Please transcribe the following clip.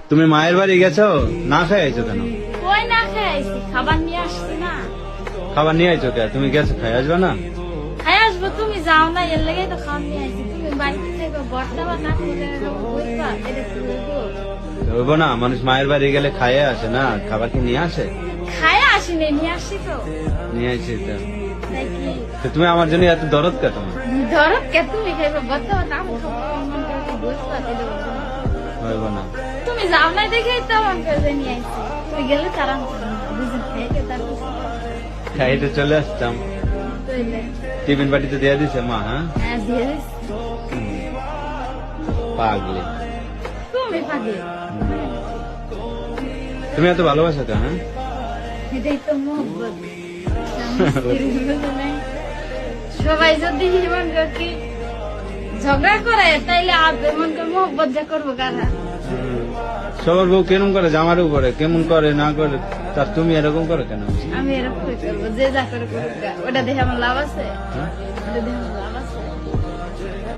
তুমি মায়ের বাড়ি গেছো, না খেয়ে আইছো কেন? কই না খেয়ে আইছি, খাবার নিয়ে আসছি না। খাবার নিয়ে আইছো কে? তুমি গেছো, খাই আসবে না? খাই আসবো, তুমি যাও না, এর লেগেই তো খাওয়া নিয়ে আইছি। তুমি বাড়িতে থেকে বর্তা বা না করে বুঝবা, এটা কি বলবো? হইব না, মানুষ মায়ের বাড়ি গেলে খাইয়ে আসে না, খাবার কি নিয়ে আসে? খায় আসিনি, নিয়ে আসছি তো। নিয়ে আইছি তো। তাই কি তো তুমি আমার জন্য এত দরদ কে তোমার? ধরো কে তুমি খাইবে বর্তা বা না খাবো, মন করে কি বুঝবা, এটা বলবো না। হইব না। তুমি যাও না দেখেই তো মন করে নিয়ে আইছি। তুমি গেলে তারা বুঝে খেয়ে তারপর খাইতে চলে আসতাম। তৈলে টিফিন বাটিতে দিয়ে দিছে মা? হ্যাঁ, হ্যাঁ দিয়ে দিচ্ছি। পাগলি। তুমি পাগে, তুমি এত ভালোবাসো তো? হ্যাঁ, এটাই তো মোহব্বত। সবাই যদি মন কি ঝগড়া করে তাইলে মন করে মোহব্বত যা করবো কারা? সবার বউ কেমন করে, জামার উপরে কেমন করে না করে, তার তুমি এরকম করো কেন? আমি এরকম করবো, যে যা করে করুক গা। ওটা দেখে আমার লাভ আছে? হ্যাঁ? ওটা দেখে আমার লাভ আছে?